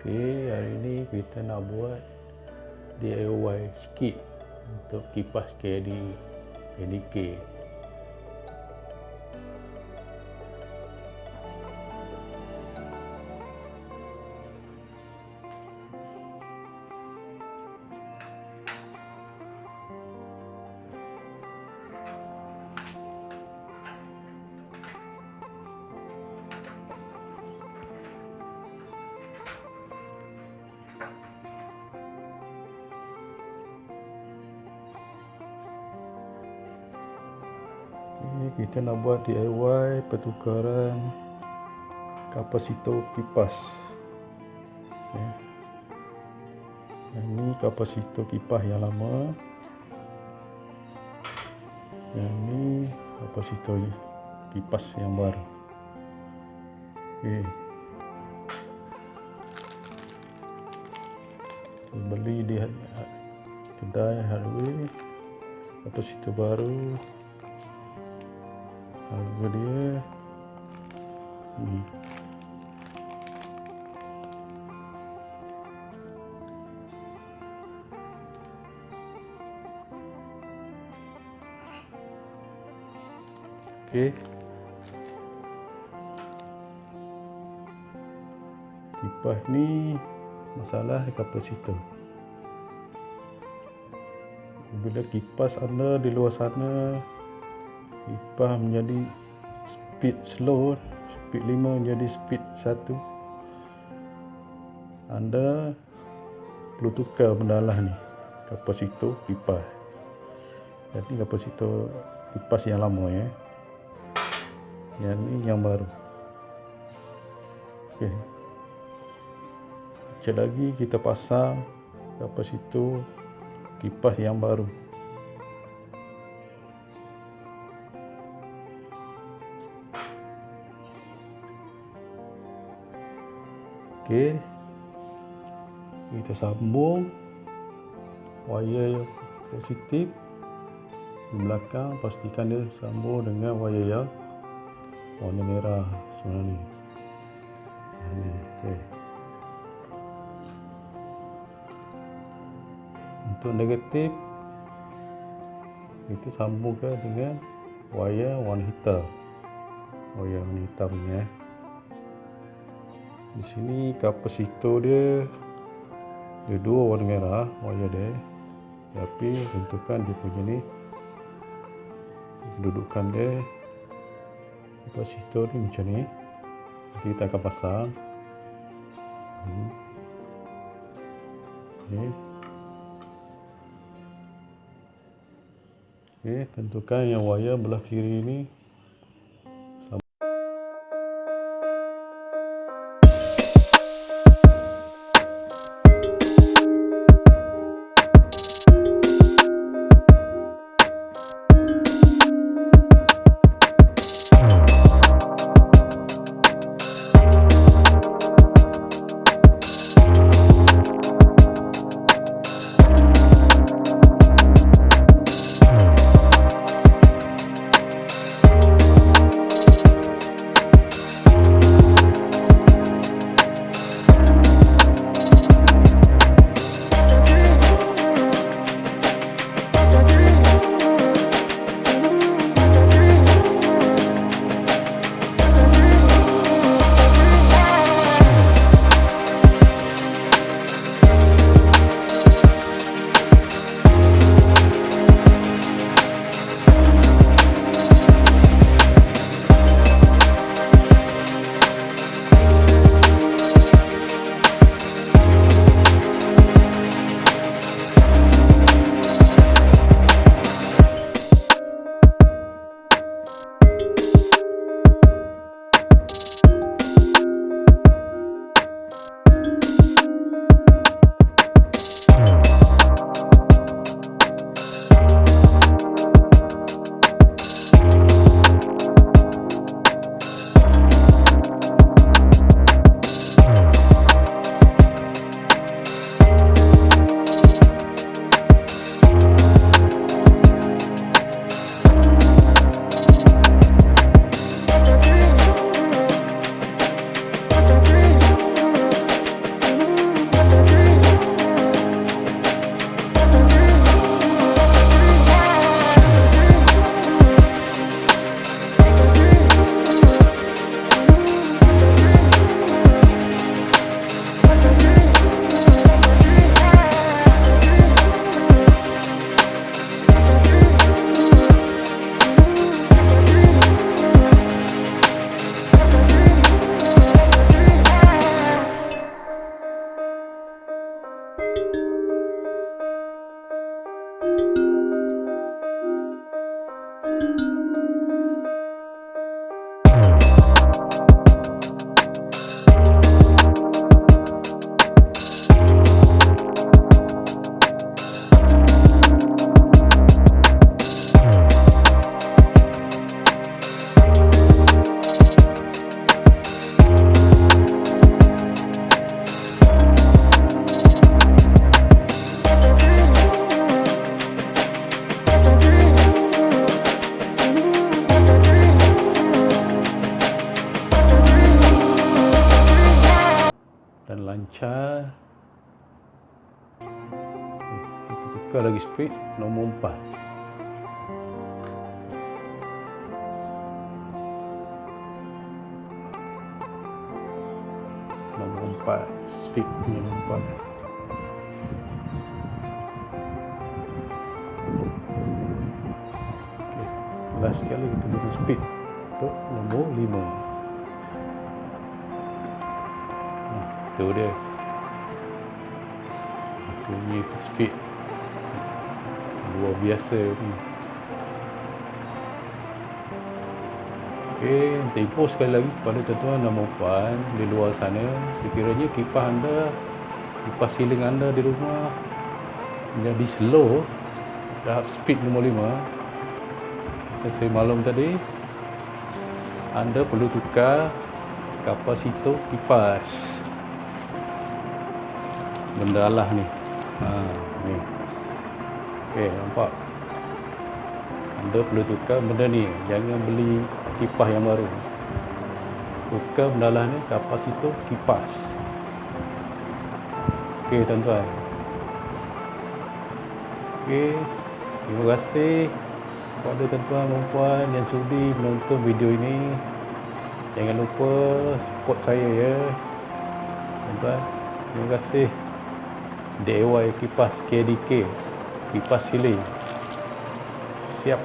Okey, hari ni kita nak buat DIY sikit untuk kipas Kdk. Kita nak buat DIY pertukaran kapasitor kipas. Ini kapasitor kipas yang lama, yang ini kapasitor kipas yang baru. Beli di kedai hardware kapasitor baru. Harga dia ni. Okey. Kipas ni masalah kapasitor. Bila kipas anda di luar sana, kipas menjadi speed slow, speed 5 menjadi speed 1, anda perlu tukar bendalah ni kapasitor kipas. Jadi kapasitor kipas yang lama yang ni yang baru. Okey, sekejap lagi kita pasang kapasitor kipas yang baru. Okey, kita sambung wire yang positif di belakang. Pastikan dia sambung dengan wire yang warna merah sebenarnya. Okey. Untuk negatif, kita sambungkan dengan wire warna hitam. Wire warna hitam ni Di sini kapasitor dia dua warna merah wire dia, tapi bentukan dia punya ni, kedudukan dia kapasitor ni macam ni. Kita akan pasang. Okey, tentukan yang wire belah kiri ni dan lancar. Kita tukar lagi speed nombor 4. Nombor 4 speed punya nombor 4. Last sekali kita guna speed untuk nombor 5. Itu dia bunyi speed luar biasa ni. Okey, info sekali lagi kepada tuan-tuan dan puan di luar sana, sekiranya kipas anda, kipas siling anda di rumah menjadi slow tahap speed nombor 5, saya maklum tadi, anda perlu tukar kapasitor kipas. Benda lah ni. Ni. Okey, nampak? Anda perlu tukar benda ni. Jangan beli kipas yang baru. Tukar benda lah ni, kapasitor kipas. Okey, tuan-tuan. Okey, terima kasih kepada tuan-tuan dan puan yang sudi menonton video ini. Jangan lupa support saya ya, tuan-tuan. Terima kasih. DIY Kipas Kdk, kipas siling. Siap.